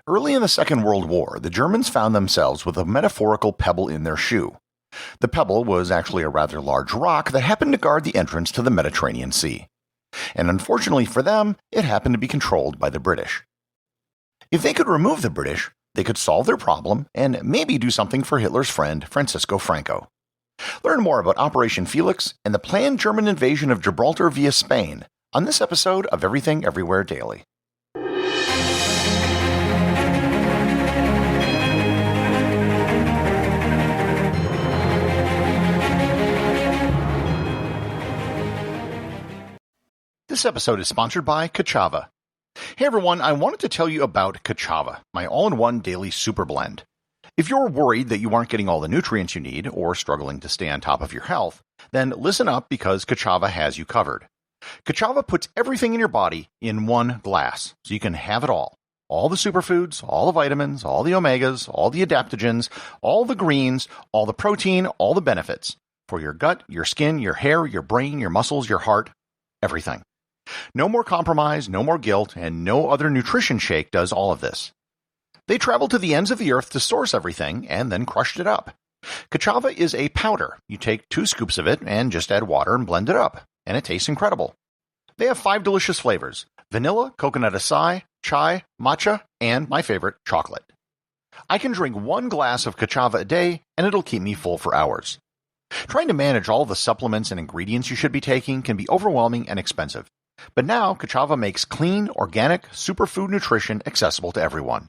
Early in the Second World War, the Germans found themselves with a metaphorical pebble in their shoe. The pebble was actually a rather large rock that happened to guard the entrance to the Mediterranean Sea. And unfortunately for them, it happened to be controlled by the British. If they could remove the British, they could solve their problem and maybe do something for Hitler's friend Franco. Learn more about Operation Felix and the planned German invasion of Gibraltar via Spain on this episode of Everything Everywhere Daily. This episode is sponsored by Ka'Chava. Hey everyone, I wanted to tell you about Ka'Chava, my all-in-one daily super blend. If you're worried that you aren't getting all the nutrients you need or struggling to stay on top of your health, then listen up because Ka'Chava has you covered. Ka'Chava puts everything in your body in one glass, so you can have it all. All the superfoods, all the vitamins, all the omegas, all the adaptogens, all the greens, all the protein, all the benefits. For your gut, your skin, your hair, your brain, your muscles, your heart, everything. No more compromise, no more guilt, and no other nutrition shake does all of this. They traveled to the ends of the earth to source everything and then crushed it up. Ka'Chava is a powder. You take 2 scoops of it and just add water and blend it up, and it tastes incredible. They have 5 delicious flavors: vanilla, coconut acai, chai, matcha, and my favorite, chocolate. I can drink 1 glass of Ka'Chava a day, and it'll keep me full for hours. Trying to manage all the supplements and ingredients you should be taking can be overwhelming and expensive. But now, Ka'Chava makes clean, organic, superfood nutrition accessible to everyone.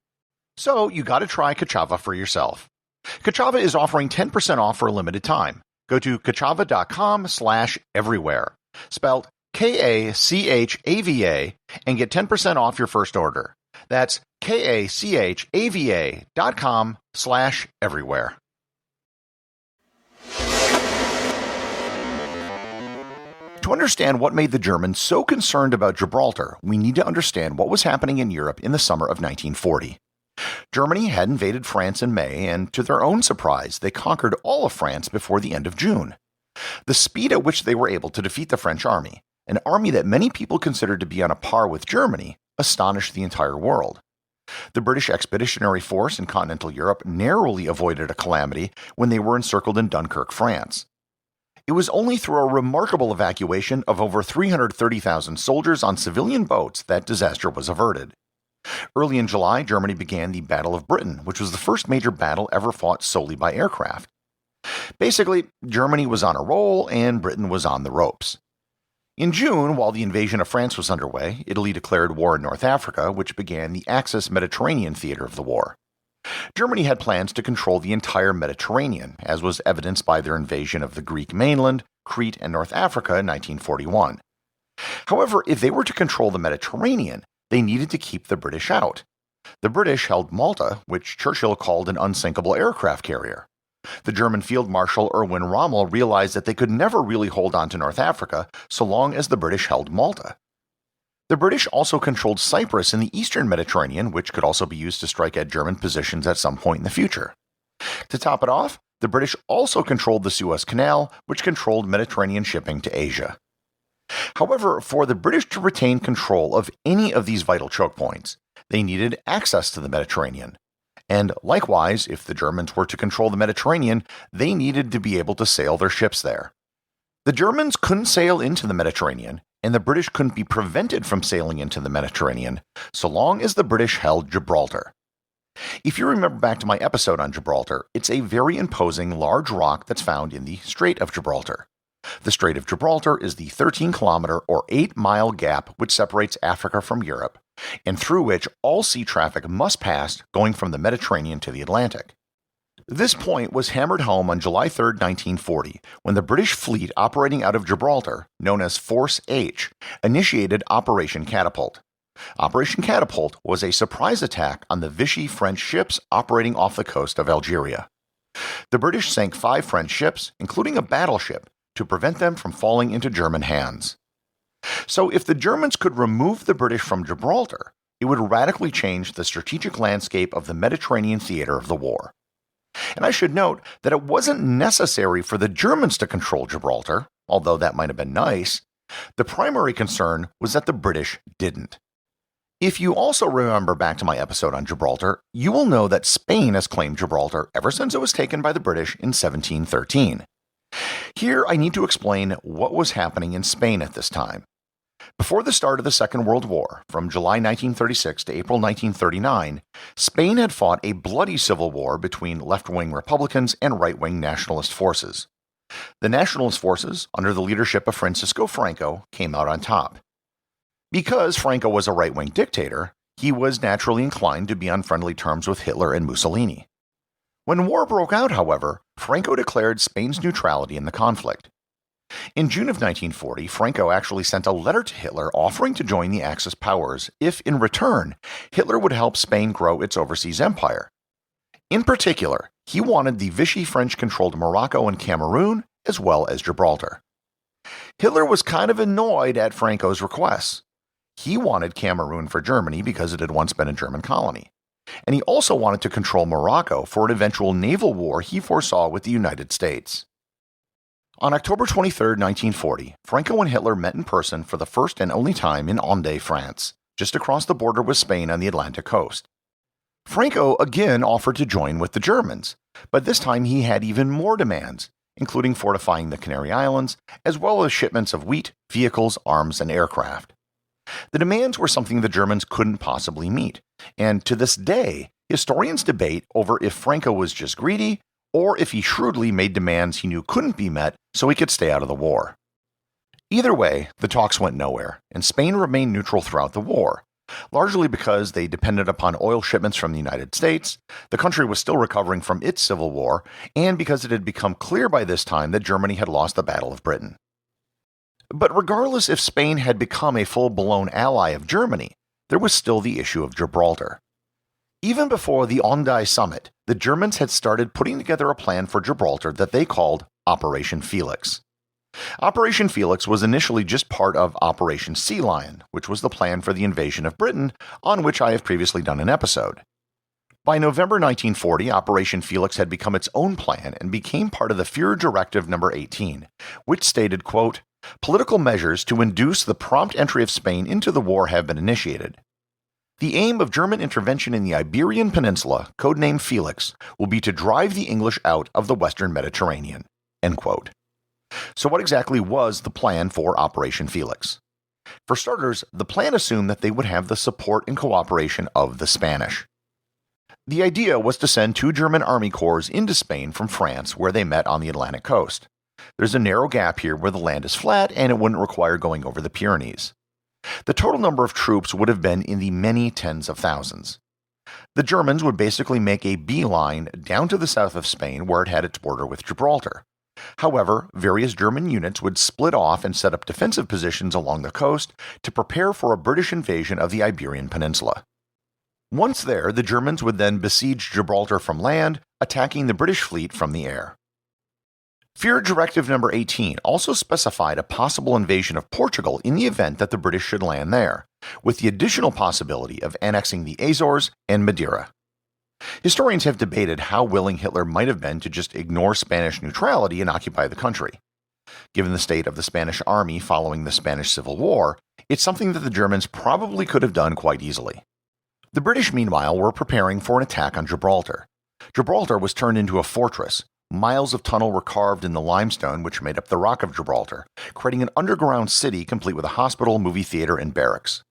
So, you gotta try Ka'Chava for yourself. Ka'Chava is offering 10% off for a limited time. Go to kachava.com/everywhere, spelled Kachava, and get 10% off your first order. That's kachava.com/everywhere. To understand what made the Germans so concerned about Gibraltar, we need to understand what was happening in Europe in the summer of 1940. Germany had invaded France in May, and to their own surprise, they conquered all of France before the end of June. The speed at which they were able to defeat the French army, an army that many people considered to be on a par with Germany, astonished the entire world. The British Expeditionary Force in continental Europe narrowly avoided a calamity when they were encircled in Dunkirk, France. It was only through a remarkable evacuation of over 330,000 soldiers on civilian boats that disaster was averted. Early in July, Germany began the Battle of Britain, which was the first major battle ever fought solely by aircraft. Basically, Germany was on a roll and Britain was on the ropes. In June, while the invasion of France was underway, Italy declared war in North Africa, which began the Axis Mediterranean theater of the war. Germany had plans to control the entire Mediterranean, as was evidenced by their invasion of the Greek mainland, Crete, and North Africa in 1941. However, if they were to control the Mediterranean, they needed to keep the British out. The British held Malta, which Churchill called an unsinkable aircraft carrier. The German Field Marshal Erwin Rommel realized that they could never really hold on to North Africa so long as the British held Malta. The British also controlled Cyprus in the eastern Mediterranean, which could also be used to strike at German positions at some point in the future. To top it off, the British also controlled the Suez Canal, which controlled Mediterranean shipping to Asia. However, for the British to retain control of any of these vital choke points, they needed access to the Mediterranean. And likewise, if the Germans were to control the Mediterranean, they needed to be able to sail their ships there. The Germans couldn't sail into the Mediterranean, and the British couldn't be prevented from sailing into the Mediterranean, so long as the British held Gibraltar. If you remember back to my episode on Gibraltar, it's a very imposing large rock that's found in the Strait of Gibraltar. The Strait of Gibraltar is the 13-kilometer or 8-mile gap which separates Africa from Europe, and through which all sea traffic must pass going from the Mediterranean to the Atlantic. This point was hammered home on July 3, 1940, when the British fleet operating out of Gibraltar, known as Force H, initiated Operation Catapult. Operation Catapult was a surprise attack on the Vichy French ships operating off the coast of Algeria. The British sank 5 French ships, including a battleship, to prevent them from falling into German hands. So if the Germans could remove the British from Gibraltar, it would radically change the strategic landscape of the Mediterranean theater of the war. And I should note that it wasn't necessary for the Germans to control Gibraltar, although that might have been nice. The primary concern was that the British didn't. If you also remember back to my episode on Gibraltar, you will know that Spain has claimed Gibraltar ever since it was taken by the British in 1713. Here I need to explain what was happening in Spain at this time. Before the start of the Second World War, from July 1936 to April 1939, Spain had fought a bloody civil war between left-wing Republicans and right-wing nationalist forces. The nationalist forces, under the leadership of Francisco Franco, came out on top. Because Franco was a right-wing dictator, he was naturally inclined to be on friendly terms with Hitler and Mussolini. When war broke out, however, Franco declared Spain's neutrality in the conflict. In June of 1940, Franco actually sent a letter to Hitler offering to join the Axis powers if, in return, Hitler would help Spain grow its overseas empire. In particular, he wanted the Vichy French-controlled Morocco and Cameroon, as well as Gibraltar. Hitler was kind of annoyed at Franco's requests. He wanted Cameroon for Germany because it had once been a German colony, and he also wanted to control Morocco for an eventual naval war he foresaw with the United States. On October 23, 1940, Franco and Hitler met in person for the first and only time in Andé, France, just across the border with Spain on the Atlantic coast. Franco again offered to join with the Germans, but this time he had even more demands, including fortifying the Canary Islands, as well as shipments of wheat, vehicles, arms, and aircraft. The demands were something the Germans couldn't possibly meet, and to this day, historians debate over if Franco was just greedy or if he shrewdly made demands he knew couldn't be met so he could stay out of the war. Either way, the talks went nowhere, and Spain remained neutral throughout the war, largely because they depended upon oil shipments from the United States, the country was still recovering from its civil war, and because it had become clear by this time that Germany had lost the Battle of Britain. But regardless if Spain had become a full-blown ally of Germany, there was still the issue of Gibraltar. Even before the Andé summit, the Germans had started putting together a plan for Gibraltar that they called Operation Felix. Operation Felix was initially just part of Operation Sea Lion, which was the plan for the invasion of Britain, on which I have previously done an episode. By November 1940, Operation Felix had become its own plan and became part of the Führer Directive No. 18, which stated, quote, "Political measures to induce the prompt entry of Spain into the war have been initiated. The aim of German intervention in the Iberian Peninsula, codenamed Felix, will be to drive the English out of the Western Mediterranean." End quote. So what exactly was the plan for Operation Felix? For starters, the plan assumed that they would have the support and cooperation of the Spanish. The idea was to send 2 German army corps into Spain from France, where they met on the Atlantic coast. There's a narrow gap here where the land is flat and it wouldn't require going over the Pyrenees. The total number of troops would have been in the many tens of thousands. The Germans would basically make a beeline down to the south of Spain where it had its border with Gibraltar. However, various German units would split off and set up defensive positions along the coast to prepare for a British invasion of the Iberian Peninsula. Once there, the Germans would then besiege Gibraltar from land, attacking the British fleet from the air. Führer Directive No. 18 also specified a possible invasion of Portugal in the event that the British should land there, with the additional possibility of annexing the Azores and Madeira. Historians have debated how willing Hitler might have been to just ignore Spanish neutrality and occupy the country. Given the state of the Spanish army following the Spanish Civil War, it's something that the Germans probably could have done quite easily. The British, meanwhile, were preparing for an attack on Gibraltar. Gibraltar was turned into a fortress. Miles of tunnel were carved in the limestone which made up the Rock of Gibraltar, creating an underground city complete with a hospital, movie theater, and barracks.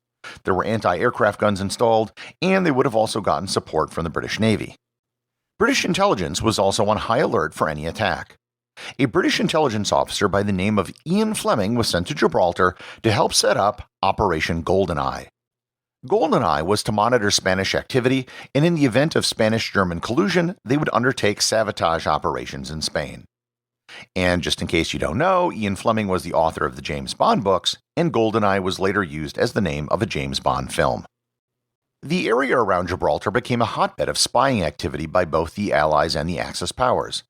There were anti-aircraft guns installed, and they would have also gotten support from the British Navy. British intelligence was also on high alert for any attack. A British intelligence officer by the name of Ian Fleming was sent to Gibraltar to help set up Operation GoldenEye. GoldenEye was to monitor Spanish activity, and in the event of Spanish-German collusion, they would undertake sabotage operations in Spain. And just in case you don't know, Ian Fleming was the author of the James Bond books, and GoldenEye was later used as the name of a James Bond film. The area around Gibraltar became a hotbed of spying activity by both the Allies and the Axis powers.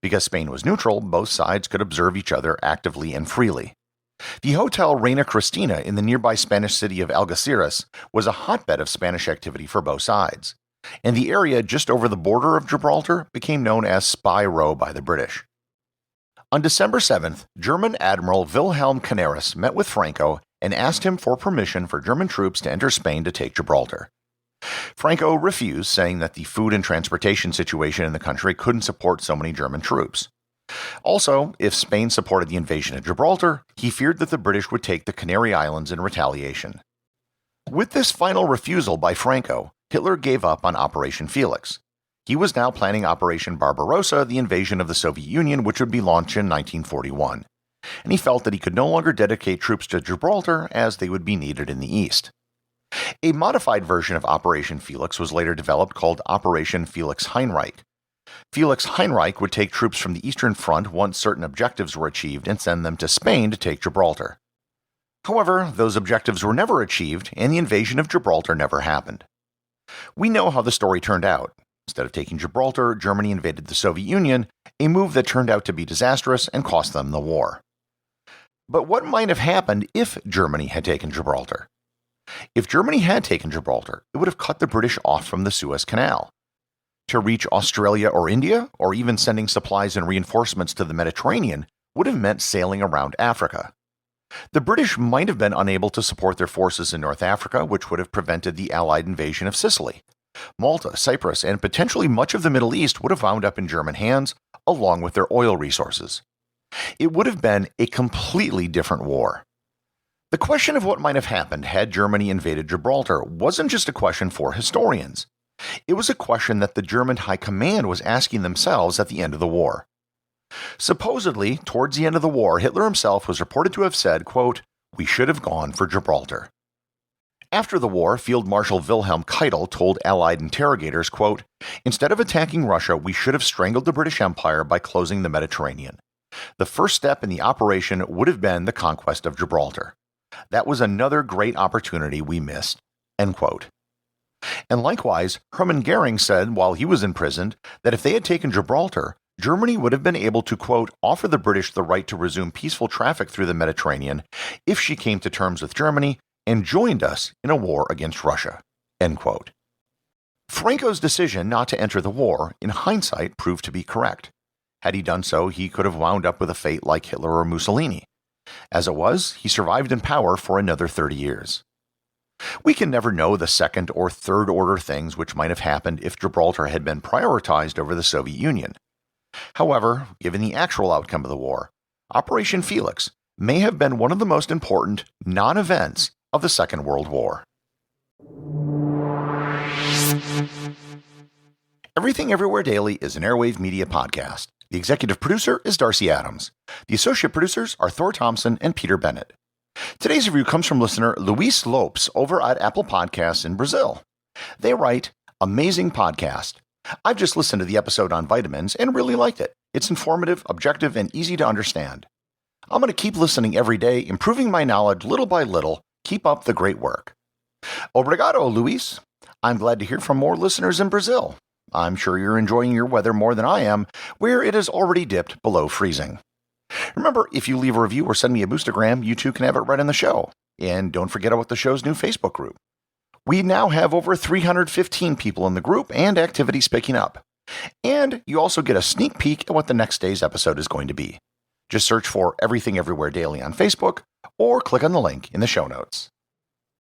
Because Spain was neutral, both sides could observe each other actively and freely. The Hotel Reina Cristina in the nearby Spanish city of Algeciras was a hotbed of Spanish activity for both sides, and the area just over the border of Gibraltar became known as Spy Row by the British. On December 7th, German Admiral Wilhelm Canaris met with Franco and asked him for permission for German troops to enter Spain to take Gibraltar. Franco refused, saying that the food and transportation situation in the country couldn't support so many German troops. Also, if Spain supported the invasion of Gibraltar, he feared that the British would take the Canary Islands in retaliation. With this final refusal by Franco, Hitler gave up on Operation Felix. He was now planning Operation Barbarossa, the invasion of the Soviet Union, which would be launched in 1941. And he felt that he could no longer dedicate troops to Gibraltar as they would be needed in the east. A modified version of Operation Felix was later developed called Operation Felix Heinrich. Felix Heinrich would take troops from the Eastern Front once certain objectives were achieved and send them to Spain to take Gibraltar. However, those objectives were never achieved and the invasion of Gibraltar never happened. We know how the story turned out. Instead of taking Gibraltar, Germany invaded the Soviet Union, a move that turned out to be disastrous and cost them the war. But what might have happened if Germany had taken Gibraltar? If Germany had taken Gibraltar, it would have cut the British off from the Suez Canal. To reach Australia or India, or even sending supplies and reinforcements to the Mediterranean, would have meant sailing around Africa. The British might have been unable to support their forces in North Africa, which would have prevented the Allied invasion of Sicily. Malta, Cyprus, and potentially much of the Middle East would have wound up in German hands, along with their oil resources. It would have been a completely different war. The question of what might have happened had Germany invaded Gibraltar wasn't just a question for historians. It was a question that the German High Command was asking themselves at the end of the war. Supposedly, towards the end of the war, Hitler himself was reported to have said, quote, "We should have gone for Gibraltar." After the war, Field Marshal Wilhelm Keitel told Allied interrogators, quote, "Instead of attacking Russia, we should have strangled the British Empire by closing the Mediterranean. The first step in the operation would have been the conquest of Gibraltar. That was another great opportunity we missed." End quote. And likewise, Hermann Goering said while he was imprisoned that if they had taken Gibraltar, Germany would have been able to, quote, "offer the British the right to resume peaceful traffic through the Mediterranean if she came to terms with Germany and joined us in a war against Russia." End quote. Franco's decision not to enter the war, in hindsight, proved to be correct. Had he done so, he could have wound up with a fate like Hitler or Mussolini. As it was, he survived in power for another 30 years. We can never know the second or third order things which might have happened if Gibraltar had been prioritized over the Soviet Union. However, given the actual outcome of the war, Operation Felix may have been one of the most important non-events of the Second World War. Everything Everywhere Daily is an Airwave Media podcast. The executive producer is Darcy Adams. The associate producers are Thor Thomsen and Peter Bennett. Today's review comes from listener Luis Lopes over at Apple Podcasts in Brazil. They write, "Amazing podcast. I've just listened to the episode on vitamins and really liked it. It's informative, objective, and easy to understand. I'm going to keep listening every day, improving my knowledge little by little. Keep up the great work." Obrigado, Luis. I'm glad to hear from more listeners in Brazil. I'm sure you're enjoying your weather more than I am, where it has already dipped below freezing. Remember, if you leave a review or send me a boostergram, you too can have it right in the show. And don't forget about the show's new Facebook group. We now have over 315 people in the group and activities picking up. And you also get a sneak peek at what the next day's episode is going to be. Just search for Everything Everywhere Daily on Facebook or click on the link in the show notes.